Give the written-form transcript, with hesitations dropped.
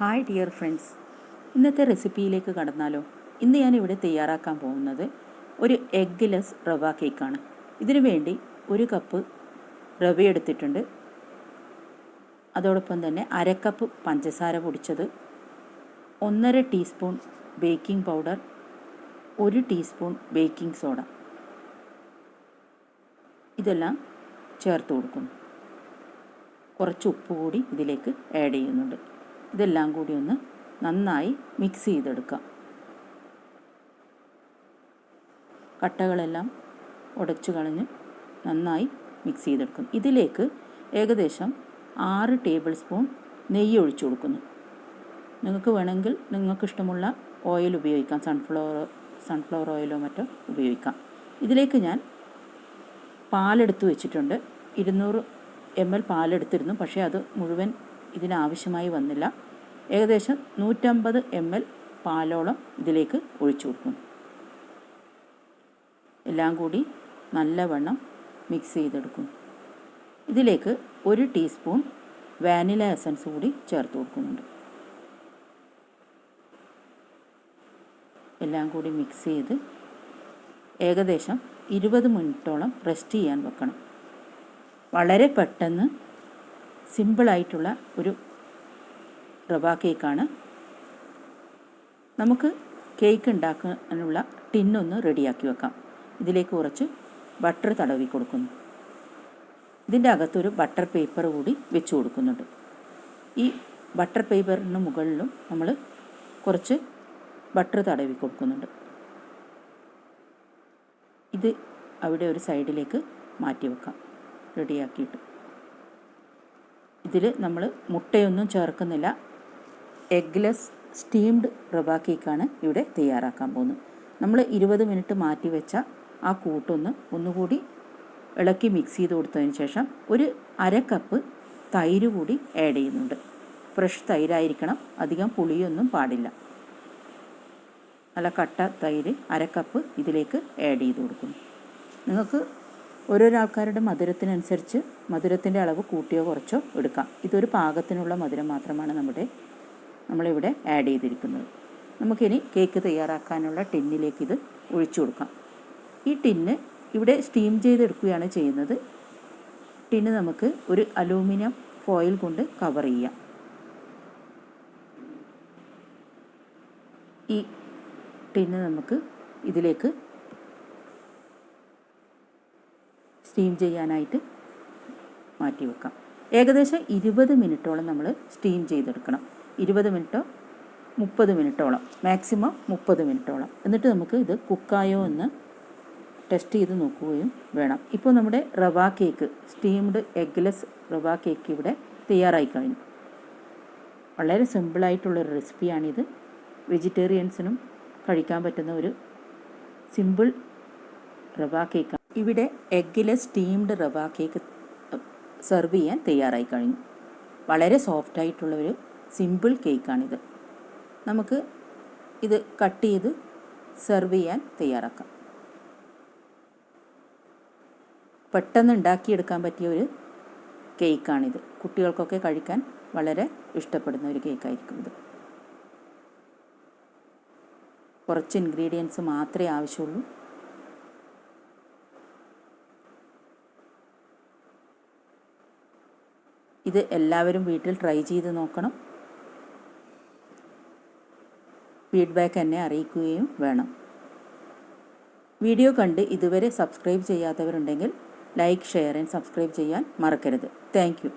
Hi dear friends, ഇന്നത്തെ റെസിപ്പിയിലേക്ക് കടന്നാലോ. ഇന്ന് ഞാനിവിടെ തയ്യാറാക്കാൻ പോകുന്നത് ഒരു എഗ്ഗ്ലെസ് റവ കേക്കാണ്. ഇതിനു വേണ്ടി 1 കപ്പ് റവ എടുത്തിട്ടുണ്ട്. അതോടൊപ്പം തന്നെ 1/2 കപ്പ് പഞ്ചസാര പൊടിച്ചത്, 1.5 teaspoon baking powder, 1 teaspoon baking soda, ഇതെല്ലാം ചേർത്ത് കൊടുക്കുന്നു. കുറച്ച് ഉപ്പ് കൂടി ഇതിലേക്ക് ആഡ് ചെയ്യുന്നുണ്ട്. ഇതെല്ലാം കൂടി ഒന്ന് നന്നായി മിക്സ് ചെയ്തെടുക്കാം. കട്ടകളെല്ലാം ഉടച്ചു കളഞ്ഞ് നന്നായി മിക്സ് ചെയ്തെടുക്കും. ഇതിലേക്ക് ഏകദേശം 6 ടേബിൾ സ്പൂൺ നെയ്യ് ഒഴിച്ചു കൊടുക്കുന്നു. നിങ്ങൾക്ക് വേണമെങ്കിൽ നിങ്ങൾക്ക് ഇഷ്ടമുള്ള ഓയിൽ ഉപയോഗിക്കാം, സൺഫ്ലവർ ഓയിലോ മറ്റോ ഉപയോഗിക്കാം. ഇതിലേക്ക് ഞാൻ പാലെടുത്ത് വെച്ചിട്ടുണ്ട്. 200 ml പാലെടുത്തിരുന്നു, പക്ഷേ അത് മുഴുവൻ ഇതിനാവശ്യമായി വന്നില്ല. ഏകദേശം 150 ml പാലോളം ഇതിലേക്ക് ഒഴിച്ചു കൊടുക്കും. എല്ലാം കൂടി നല്ലവണ്ണം മിക്സ് ചെയ്തെടുക്കും. ഇതിലേക്ക് 1 ടീസ്പൂൺ വാനില എസൻസ് കൂടി ചേർത്ത് കൊടുക്കുന്നുണ്ട്. എല്ലാം കൂടി മിക്സ് ചെയ്ത് ഏകദേശം 20 മിനിറ്റോളം റെസ്റ്റ് ചെയ്യാൻ വെക്കണം. വളരെ പെട്ടെന്ന് സിമ്പിളായിട്ടുള്ള ഒരു റവ കേക്കാണ്. നമുക്ക് കേക്ക് ഉണ്ടാക്കാനുള്ള ടിന്നൊന്ന് റെഡിയാക്കി വെക്കാം. ഇതിലേക്ക് കുറച്ച് ബട്ടർ തടവി കൊടുക്കുന്നു. ഇതിൻ്റെ അകത്തൊരു ബട്ടർ പേപ്പർ കൂടി വെച്ച് കൊടുക്കുന്നുണ്ട്. ഈ ബട്ടർ പേപ്പറിന് മുകളിലും നമ്മൾ കുറച്ച് ബട്ടർ തടവി കൊടുക്കുന്നുണ്ട്. ഇത് അവിടെ ഒരു സൈഡിലേക്ക് മാറ്റി വെക്കാം റെഡിയാക്കിയിട്ട്. ഇതിൽ നമ്മൾ മുട്ടയൊന്നും ചേർക്കുന്നില്ല. എഗ്ഗ്ലെസ് സ്റ്റീംഡ് റവ കേക്കാണ് ഇവിടെ തയ്യാറാക്കാൻ പോകുന്നത്. നമ്മൾ 20 മിനിറ്റ് മാറ്റി വെച്ച ആ കൂട്ടൊന്ന് ഒന്നുകൂടി ഇളക്കി മിക്സ് ചെയ്ത് കൊടുത്തതിന് ശേഷം 1/2 കപ്പ് തൈര് കൂടി ആഡ് ചെയ്യുന്നുണ്ട്. ഫ്രഷ് തൈരായിരിക്കണം, അധികം പുളിയൊന്നും പാടില്ല. നല്ല കട്ട തൈര് 1/2 കപ്പ് ഇതിലേക്ക് ആഡ് ചെയ്ത് കൊടുക്കുന്നു. നിങ്ങൾക്ക് ഓരോരോ ആൾക്കാരുടെ മധുരത്തിനനുസരിച്ച് മധുരത്തിൻ്റെ അളവ് കൂട്ടിയോ കുറച്ചോ എടുക്കാം. ഇതൊരു പാകത്തിനുള്ള മധുരം മാത്രമാണ് നമ്മളിവിടെ ആഡ് ചെയ്തിരിക്കുന്നത്. നമുക്കിനി കേക്ക് തയ്യാറാക്കാനുള്ള ടിന്നിലേക്ക് ഇത് ഒഴിച്ചു കൊടുക്കാം. ഈ ടിന്ന് ഇവിടെ സ്റ്റീം ചെയ്തെടുക്കുകയാണ് ചെയ്യുന്നത്. ടിന്ന് നമുക്ക് ഒരു അലൂമിനിയം ഫോയിൽ കൊണ്ട് കവർ ചെയ്യാം. ഈ ടിന്ന് നമുക്ക് ഇതിലേക്ക് സ്റ്റീം ചെയ്യാനായിട്ട് മാറ്റി വെക്കാം. ഏകദേശം 20 മിനിറ്റോളം നമ്മൾ സ്റ്റീം ചെയ്തെടുക്കണം. 20 മിനിറ്റോ 30 മിനിറ്റോളം, മാക്സിമം 30 മിനിറ്റോളം. എന്നിട്ട് നമുക്ക് ഇത് കുക്കായോ എന്ന് ടെസ്റ്റ് ചെയ്ത് നോക്കുകയും വേണം. ഇപ്പോൾ നമ്മുടെ റവ കേക്ക്, സ്റ്റീംഡ് എഗ്ഗ്ലെസ് റവ കേക്ക് ഇവിടെ തയ്യാറായി കഴിഞ്ഞു. വളരെ സിമ്പിളായിട്ടുള്ളൊരു റെസിപ്പിയാണിത്. വെജിറ്റേറിയൻസിനും കഴിക്കാൻ പറ്റുന്ന ഒരു സിമ്പിൾ റവ കേക്കാണ്. ഇവിടെ എഗ്ഗ്ലെസ് സ്റ്റീംഡ് റവ കേക്ക് സെർവ് ചെയ്യാൻ തയ്യാറായി കഴിഞ്ഞു. വളരെ സോഫ്റ്റായിട്ടുള്ളൊരു സിമ്പിൾ കേക്കാണിത്. നമുക്ക് ഇത് കട്ട് ചെയ്ത് സെർവ് ചെയ്യാൻ തയ്യാറാക്കാം. പെട്ടെന്ന് ഉണ്ടാക്കിയെടുക്കാൻ പറ്റിയ ഒരു കേക്കാണിത്. കുട്ടികൾക്കൊക്കെ കഴിക്കാൻ വളരെ ഇഷ്ടപ്പെടുന്ന ഒരു കേക്കായിരിക്കും ഇത്. കുറച്ച് ഇൻഗ്രീഡിയൻസ് മാത്രമേ ആവശ്യമുള്ളൂ. ഇത് എല്ലാവരും വീട്ടിൽ ട്രൈ ചെയ്ത് നോക്കണം. ഫീഡ്ബാക്ക് എന്നെ അറിയിക്കുകയും വേണം. വീഡിയോ കണ്ട് ഇതുവരെ സബ്സ്ക്രൈബ് ചെയ്യാത്തവരുണ്ടെങ്കിൽ ലൈക്ക്, ഷെയർ ആൻഡ് സബ്സ്ക്രൈബ് ചെയ്യാൻ മറക്കരുത്. Thank you.